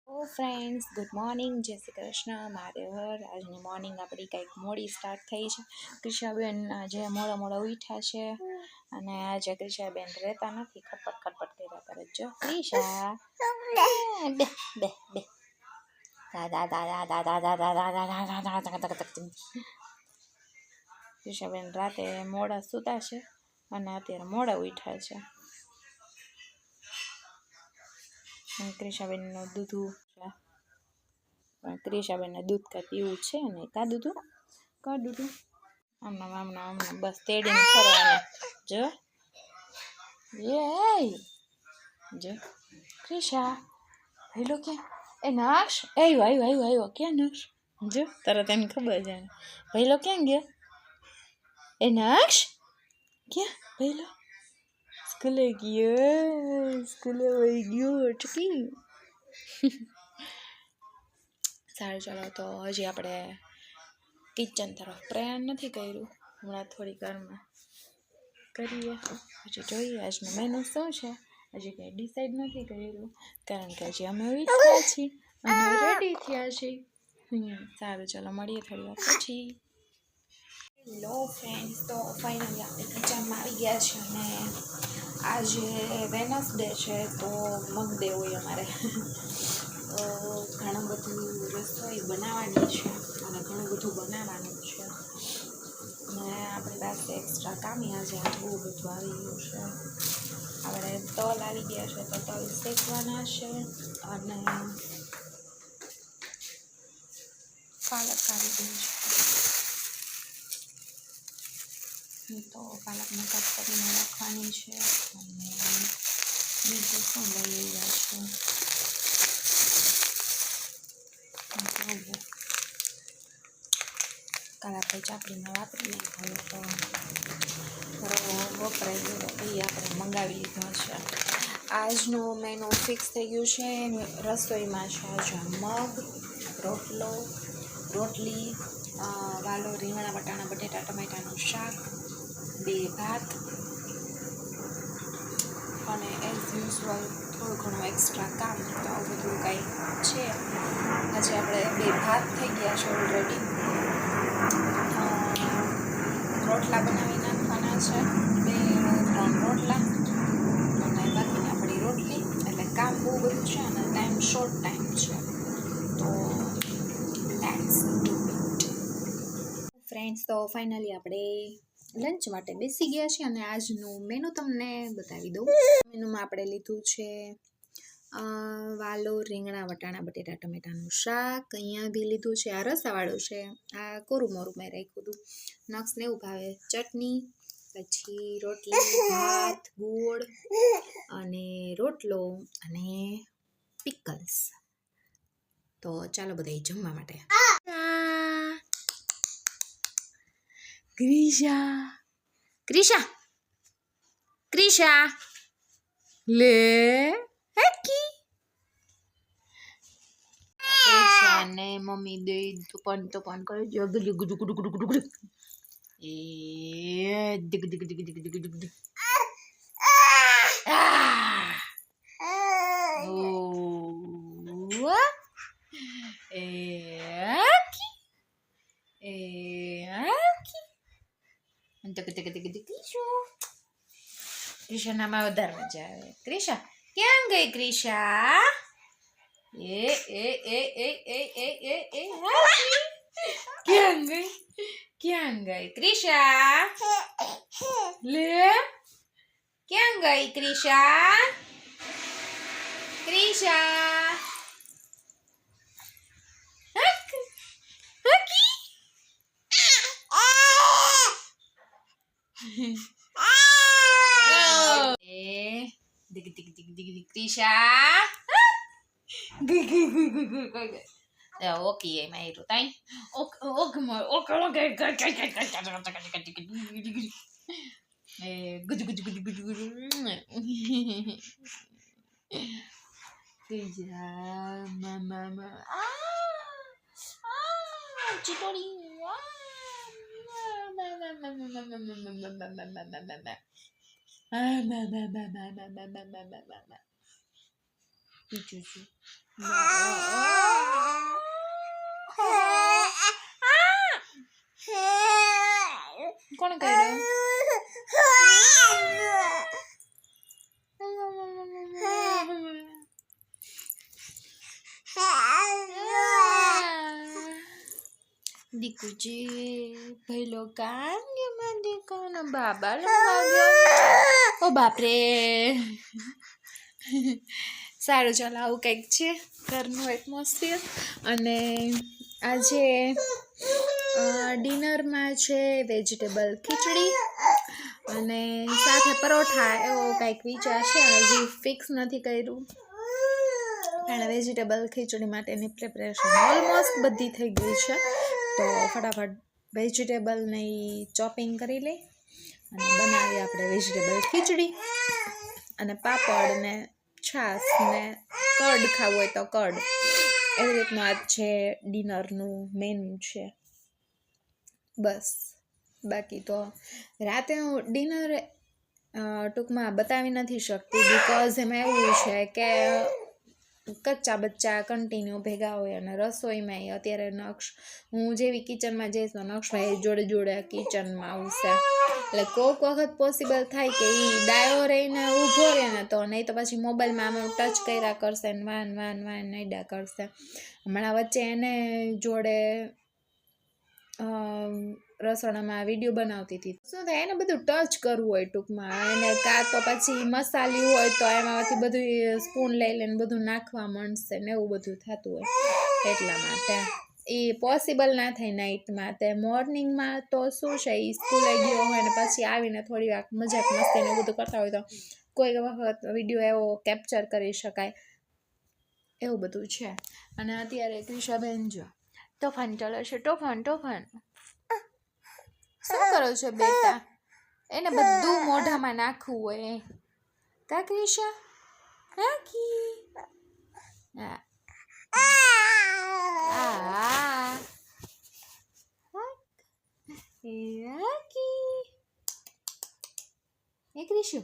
ઓ friends, good morning, જય શ્રી કૃષ્ણ, મહાદેવર. આજની morning આપણી કંઈક મોડી સ્ટાર્ટ થઈ છે. ક્રિશાબેન આજે મોડા મોડા ઉઠ્યા છે અને આજે ક્રિશાબેન રહેતા નથી, ખટપટ ખટપટ કર્યા કરે. જો ક્રિશા બે બે બે દાદા દાદા દાદા દાદા દાદા દાદા દાદા. ક્રિશાબેન રાતે મોડા સૂતા છે અને અત્યારે મોડા ઉઠ્યા છે. ક્રિશાબેનનું દૂધું પણ ક્રિશાબેનને દૂધ કાંઈ પીવું છે ને. કા દૂધું કા દૂધું આમનામ બસ તેડીને ફરવાને. જો જો ક્રિશા ભઈલો ક્યાં? એ નાશ આવ્યો ક્યાં નાશ? જો તરત એને ખબર છે ભઈલો ક્યાં ગયો? એ નાશ ક્યાં ભઈલો? સ્કૂલે વહી ગયો અટકી. સારું, ચાલો તો હજી આપણે કિચન તરફ પ્રયાણ નથી કર્યું. હમણાં થોડીક વારમાં કરીએ. હજી જોઈએ આજનો મેનુ શું છે. હજી કંઈ ડિસાઈડ નથી કર્યું કારણ કે હજી અમે ઉઠ્યા છીએ અને રેડી થયા છીએ. સારું, ચાલો મળીએ થોડી વાર પછી. હેલો ફ્રેન્ડ્સ, તો ફાઇનલી આપણે કિચનમાં આવી ગયા છે અને આજે વેનસડે છે તો મગડે હોય અમારે. તો ઘણું બધું રસોઈ બનાવવાની છે અને ઘણું બધું બનાવવાનું છે અને આપણી પાસે એક્સ્ટ્રા કામી આજે બહુ બધું આવી ગયું છે. આપણે તલ આવી ગયા છે તો તલ શેકવાના છે અને પાલક આવી ગઈ છે તો પાલકને કટ કરીને રાખવાની છે અને બીજું શું લઈ રહ્યા છે. કાલ આપણે ચાપડીમાં વાપરીએ હવે તો વપરાઈ ગયો એ આપણે મંગાવી લીધો છે. આજનો મેનુ ફિક્સ થઈ ગયું છે. રસોઈમાં છે આજે મગ, રોટલો, રોટલી, વાલો રીંગણા વટાણા બટેટા ટમેટાનું શાક, 2 ભાત અને એઝ યુઝ્યુઅલ થોડું ઘણું એક્સ્ટ્રા કામ. તો આવું બધું કંઈ છે. આજે આપણે 2 ભાત થઈ ગયા છે ઓલરેડી. રોટલા બનાવી નાખવાના છે, 2-3 રોટલા અને બાકીની આપણી રોટલી. એટલે કામ બહુ બધું છે અને ટાઈમ શોર્ટ ટાઈમ છે તો લેટ્સ ડુ ઇટ. ફ્રેન્ડ્સ, તો ફાઇનલી આપણે લંચ માટે બેસી ગયા છીએ અને આજનું મેનુ તમને બતાવી દઉં. મેનુમાં આપણે લીધું છે વાલો રીંગણા વટાણા બટેટા ટમેટાનું શાક. અહીંયા બી લીધું છે, આ રસાવાળું છે, આ કોરું મોરું મેં રાખ્યું હતું. નક્સને એવું ભાવે. ચટણી, પછી રોટલી, ભાત, ગોળ અને રોટલો અને પિકલ્સ. તો ચાલો બધા જમવા માટે. ક્રિશા લે હેકી ને મમ્મી દે તો પાન કરે જગલી ગુડુ ગુડુ ગુડુ ગુડુ ગુડુ એ દિગ દિગ દિગ દિગ દિગ દિગ દિગ ઓ એ તક તક તક તક ક્રિશા નામાં વધારે મજા આવે. ક્રિશા ક્યાં ગઈ? ક્રિશા એ એ એ એ એ એ એ એ ક્યાં ગઈ ક્રિશા? લે ક્યાં ગઈ Krisha? Dig dig dig dig dig Krisha. Okay એ મારું તાઈ ઓકે ઓકે ઓકે ઓકે એ ગુજ ગુજ ગુજ ગુજ ગુજ Krisha mama ચિટોડી પીછું છું કોણ કર્યું દીકુજી ભઈલો કાન ગયો દીકોનો બાબા લંબા ગયો ઓ બાપરે સારું ચાલો આવું કંઈક છે ઘરનું એટમોસ્ફિયર અને આજે ડિનરમાં છે વેજીટેબલ ખીચડી અને સાથે પરોઠા એવો કંઈક વિચાર છે હજી ફિક્સ નથી કર્યું અને વેજીટેબલ ખીચડી માટેની પ્રિપરેશન ઓલમોસ્ટ બધી થઈ ગઈ છે તો ફટાફટ વેજીટેબલની ચોપિંગ કરી લઈ અને બનાવીએ આપણે વેજીટેબલ ખીચડી અને પાપડ ને છાશ ને કર્ડ ખાવું હોય તો કર્ડ એવી રીતનું આજ છે ડિનરનું મેનુ છે બસ બાકી તો રાતે હું ડિનર ટૂંકમાં બતાવી નથી શકતી બિકોઝ એમાં એવું છે કે કચ્ચા બચ્ચા કન્ટિન્યુ ભેગા હોય અને રસોઈમાં અત્યારે નક્ષ હું જેવી કિચનમાં જઈશ તો નક્ષભાઈ જોડે જોડે કિચનમાં આવશે એટલે કોઈક વખત પોસિબલ થાય કે એ ડાયો રહીને ઊભો રહે ને તો નહીં તો પછી મોબાઈલમાં આમાં ટચ કર્યા કરશે ને વાન નૈડા કરશે હમણાં વચ્ચે એને જોડે રસોડામાં વિડીયો બનાવતી હતી શું થાય એને બધું ટચ કરવું હોય ટૂંકમાં એને કાં તો પછી મસાલી હોય તો એમાંથી બધું સ્પૂન લઈ લઈને બધું નાખવા માંડશે ને એવું બધું થતું હોય એટલા માટે એ પોસિબલ ના થાય નાઇટમાં તે મોર્નિંગમાં તો શું છે એ સ્કૂલે ગયો હોય ને પછી આવીને થોડી વાર મજાક મસ્તીને બધું કરતા હોય તો કોઈ વખત વિડીયો એવો કેપ્ચર કરી શકાય એવું બધું છે અને અત્યારે ક્રિશાબેન જો તોફાન ચાલે છે તોફાન શું કરો છો બેટા એને બધું મોઢામાં નાખવું હોય કા ક્રિશા નાખી ક્રિશુ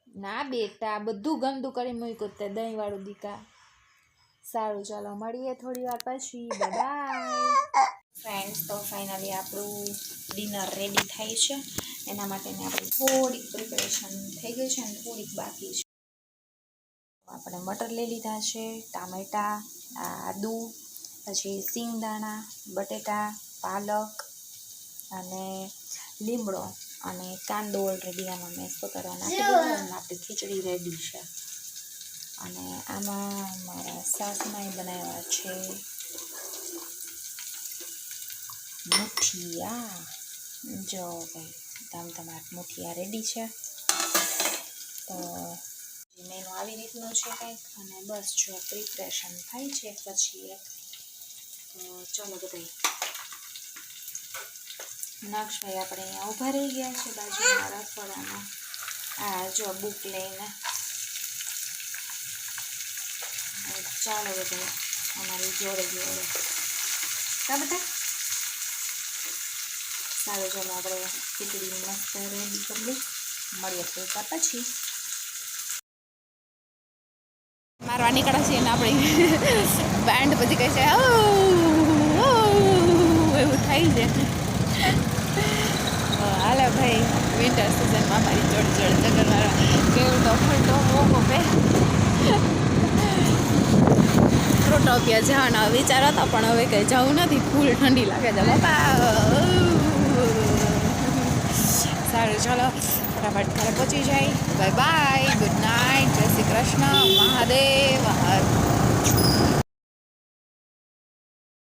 ના બેટા બધું ગંદુ કરી મૂક્યું તે દહીં વાળું દીકા સારું ચાલો મળીએ થોડી વાર પછી બાય ફ્રેન્ડ્સ તો ફાઇનલી આપણું ડિનર રેડી થાય છે એના માટેની આપણી થોડીક પ્રિપેરેશન થઈ ગઈ છે અને થોડીક બાકી છે આપણે મટર લઈ લીધા છે ટામેટા આદુ પછી સિંગદાણા બટેટા પાલક અને લીમડો અને કાંદો ઓલરેડી આમાં મેશ કરવા નાખી દીધો અને આપણી ખીચડી રેડી છે અને આમાં મારા સાસમાં બનાવ્યા છે મુઠિયા જો ભાઈ તમારા મુઠિયા રેડી છે તો મેનુ આવી રીતનું છે કંઈક અને બસ જો પ્રિપરેશન થાય છે પછી તો ચાલો બધા નક્ષભાઈ આપણે અહીંયા ઊભા રહી ગયા છે બાજુના રસોડામાં આ જો બુક લઈને ચાલો બધા અમારી જોડે કા બધા સારું ચાલો આપણે ખીચડી મસ્ત રેડી કરી લઈ મળીએ થોડીક પછી મારવા નીકળે છે ને આપણે બેન્ડ પછી કહે છે એવું થાય છે હાલે ભાઈ વિન્ટર સિઝનમાં મારી જોડે ચક્કર મારવા કેવું તો ફરતો મોકો પે પ્રોટોપિયા જવાનો વિચાર હતો પણ હવે કંઈ જવું નથી ફૂલ ઠંડી લાગે છે બાપા સારું ચાલો ફટાફટ ઘરે પહોંચી જાય બાય બાય ગુડ નાઇટ જય શ્રી કૃષ્ણ મહાદેવ